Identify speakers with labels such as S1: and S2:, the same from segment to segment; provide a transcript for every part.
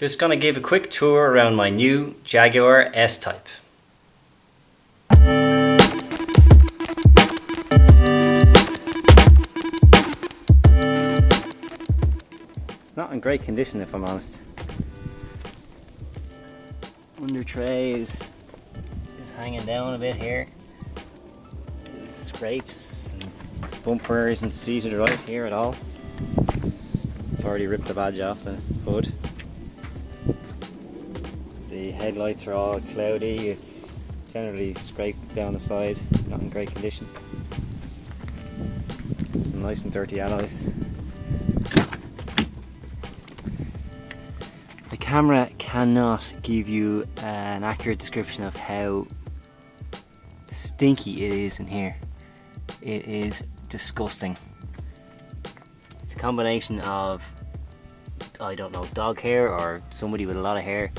S1: Just gonna give a quick tour around my new Jaguar S-Type. It's not in great condition, if I'm honest. Under tray is hanging down a bit here. Scrapes and bumper isn't seated right here at all. I've already ripped the badge off the hood. The headlights are all cloudy. It's generally scraped down the side, not in great condition. Some nice and dirty alloys. The camera cannot give you an accurate description of how stinky it is in here. It is disgusting. It's a combination of, I don't know, dog hair or somebody with a lot of hair,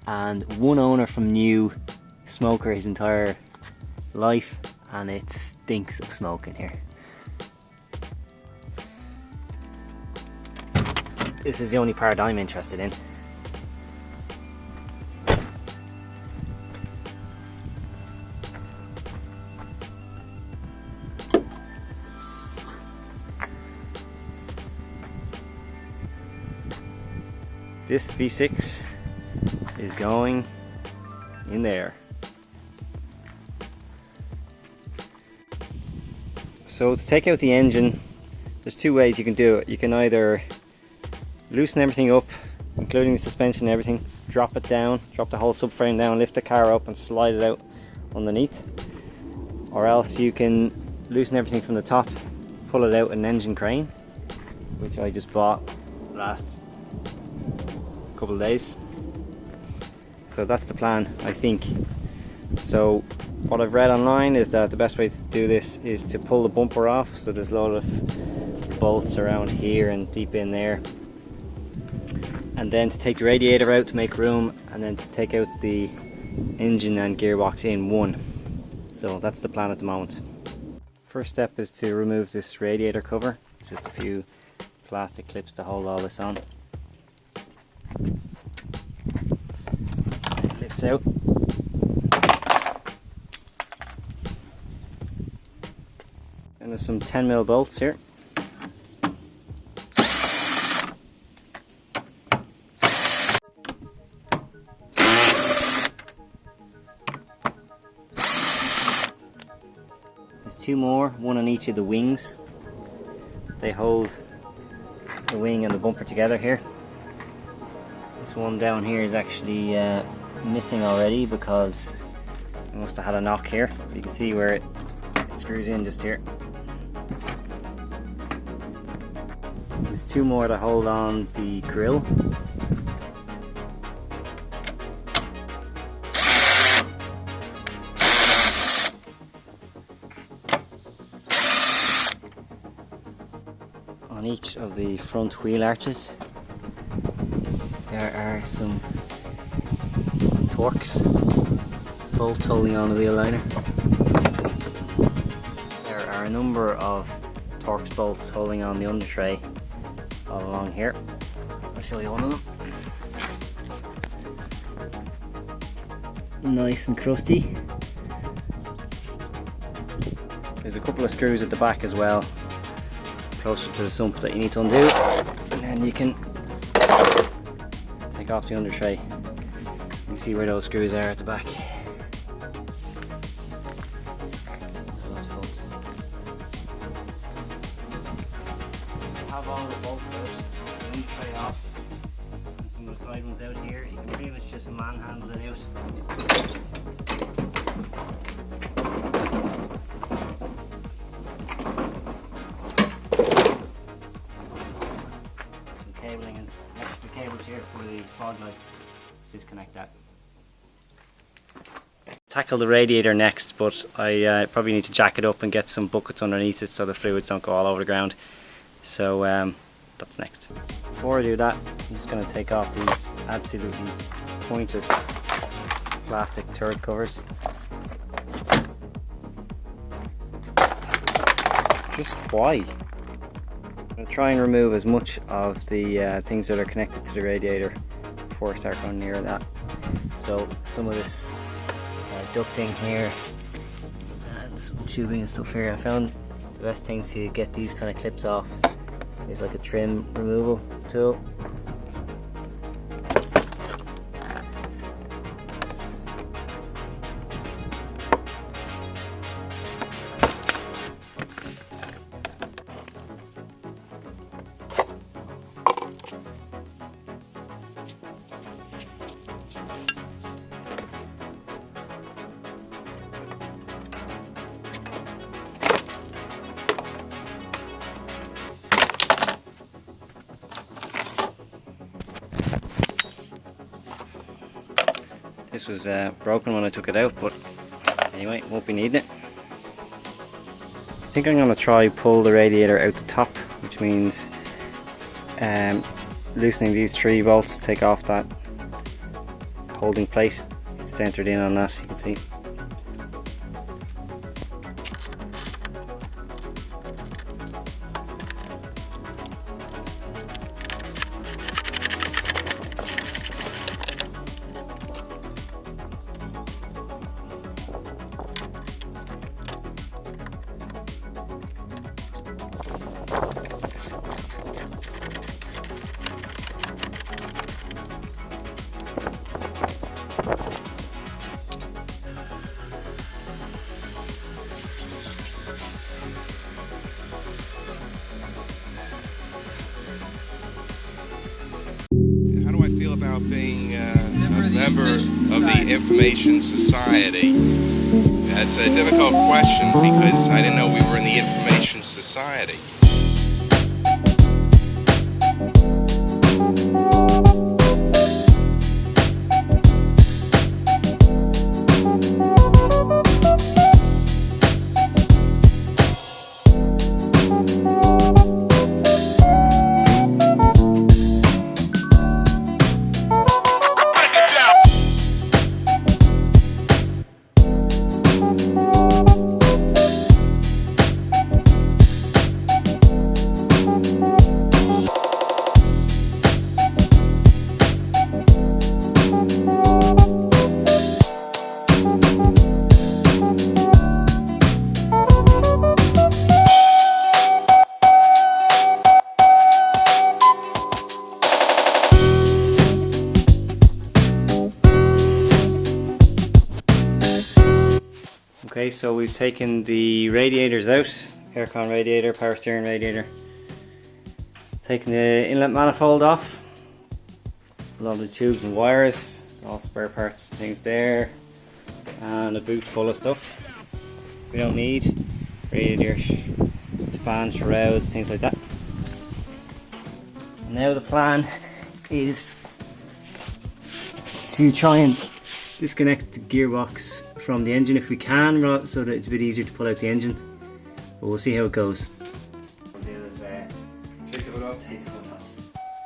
S1: and one owner from new smoker his entire life, and it stinks of smoke in here. This is the only part I'm interested in. This V6 is going in there. So to take out the engine, there's two ways you can do it. You can either loosen everything up, including the suspension and everything, drop it down, drop the whole subframe down, lift the car up and slide it out underneath. Or else you can loosen everything from the top, pull it out in an engine crane, which I just bought last couple of days. So that's the plan, I think. So what I've read online is that the best way to do this is to pull the bumper off. So there's a lot of bolts around here and deep in there, and then to take the radiator out to make room, and then to take out the engine and gearbox in one. So that's the plan at the moment. First step is to remove this radiator cover. It's just a few plastic clips to hold all this on. It lifts out. And there's some 10mm bolts here. There's two more, one on each of the wings. They hold the wing and the bumper together here. This one down here is actually missing already because I must have had a knock here. You can see where it screws in just here. There's two more to hold on the grill. On each of the front wheel arches there are some Torx bolts holding on the wheel liner. There are a number of Torx bolts holding on the under tray all along here. I'll show you one of them. Nice and crusty. There's a couple of screws at the back as well, closer to the sump, that you need to undo, and then you can take off the under tray. You can see where those screws are at the back. Have all the bolts out, the under tray off, and some of the side ones out here. You can pretty much just manhandle it out. Some cabling and extra cables here for the fog lights. Let's disconnect that. Tackle the radiator next, but I probably need to jack it up and get some buckets underneath it so the fluids don't go all over the ground. So that's next. Before I do that, I'm just going to take off these absolutely pointless plastic turd covers. Just why? I'm going to try and remove as much of the things that are connected to the radiator before I start going near that. So some of this ducting here and some tubing and stuff here. I found the best thing to get these kind of clips off is like a trim removal tool. This was broken when I took it out, but anyway, won't be needing it. I think I'm going to try pull the radiator out the top, which means loosening these 3 bolts to take off that holding plate. It's centered in on that, you can see.
S2: About being a member of the Information Society. That's a difficult question because I didn't know we were in the Information Society.
S1: Okay, so we've taken the radiators out, aircon radiator, power steering radiator. Taken the inlet manifold off, a lot of the tubes and wires, all spare parts, things there, and a boot full of stuff we don't need, radiator, fan shrouds, things like that. And now the plan is to try and disconnect the gearbox from the engine if we can, so that it's a bit easier to pull out the engine, but we'll see how it goes.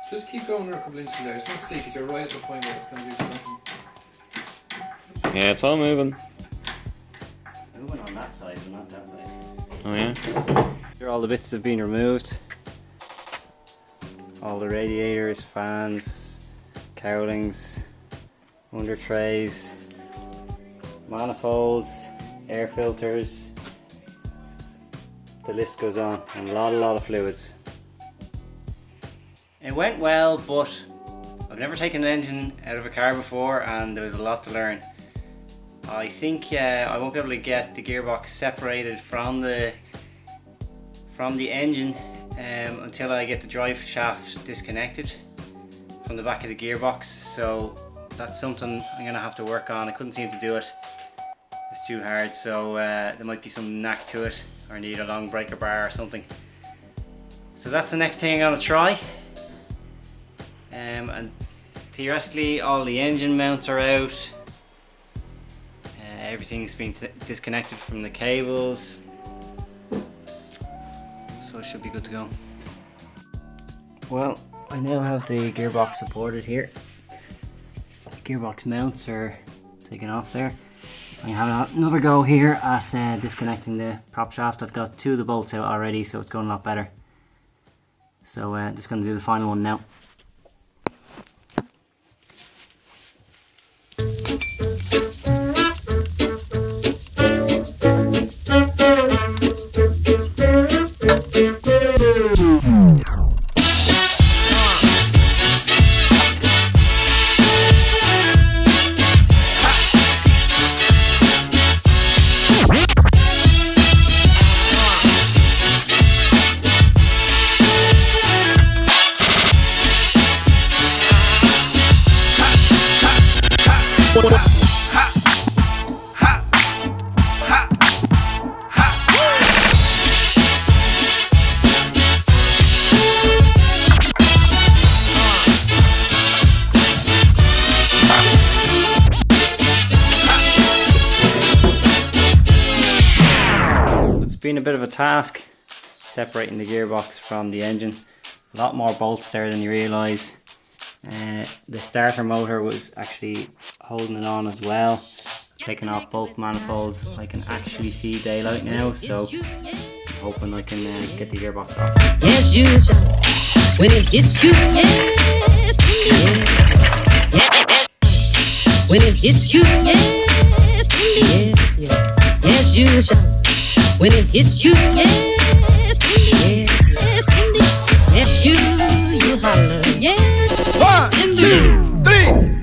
S3: Just keep going a couple inches there, just want to see, because you're right at the point where it's going to do something.
S4: Yeah, it's all moving.
S1: Moving on that side and not that side.
S4: Oh yeah?
S1: Here all the bits have been removed. All the radiators, fans, cowlings, under trays, manifolds, air filters, the list goes on, and a lot of fluids. It went well, but I've never taken an engine out of a car before and there was a lot to learn. I think I won't be able to get the gearbox separated from the engine until I get the drive shaft disconnected from the back of the gearbox, so that's something I'm going to have to work on. I couldn't seem to do it. It's too hard, so there might be some knack to it, or need a long breaker bar or something. So that's the next thing I'm going to try. And theoretically all the engine mounts are out. Everything's been disconnected from the cables. So it should be good to go. Well, I now have the gearbox supported here. Gearbox mounts are taken off there. I have another go here at disconnecting the prop shaft. I've got 2 of the bolts out already, so it's going a lot better. So just going to do the final one now. It's been a bit of a task separating the gearbox from the engine. A lot more bolts there than you realise. The starter motor was actually holding it on as well. Taking off both manifolds. I can actually see daylight now, so I'm hoping I can get the gearbox off.
S5: Yes, you shall. When it hits you, yes, yes. When it hits you, yes, yes, yes. Yes, you shall. When it hits you, yes, yes, yes. Yes, you holler, yes. 1, 2, 3.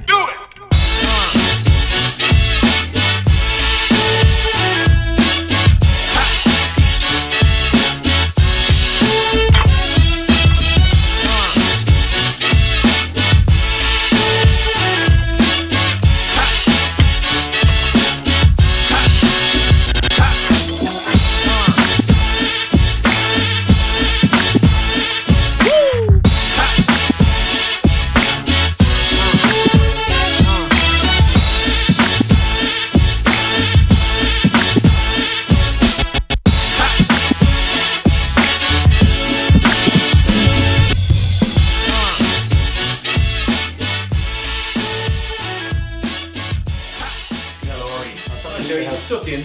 S3: Stuck in.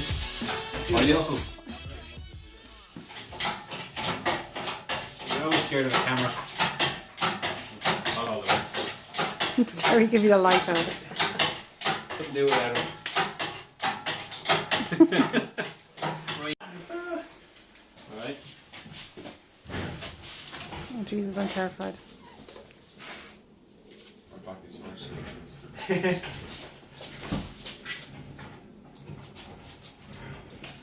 S3: Mind the hustles. You're always scared of a camera. Not all the way.
S6: Jerry, give you the light on.
S3: Couldn't do it without him. Alright.
S6: Oh Jesus, I'm terrified.
S3: My back is smashed.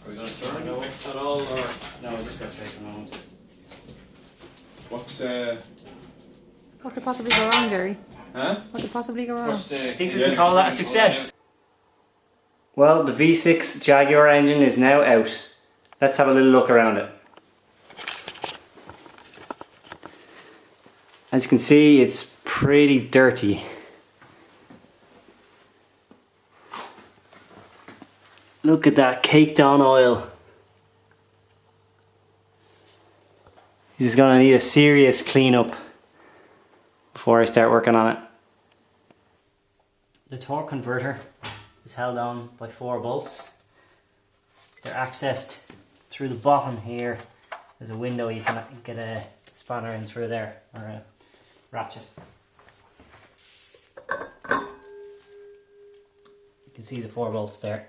S3: Are we going to turn at all, or
S1: No, I just got straight from home.
S3: what's
S6: What could possibly go wrong, Jerry?
S3: huh?
S6: What could possibly go wrong?
S3: What's the,
S1: I think we can call that a success. Well, the V6 Jaguar engine is now out. Let's have a little look around it. As you can see, it's pretty dirty. Look at that caked on oil. This is going to need a serious cleanup before I start working on it. The torque converter is held on by 4 bolts. They're accessed through the bottom here. There's a window you can get a spanner in through there, or a ratchet. You can see the 4 bolts there.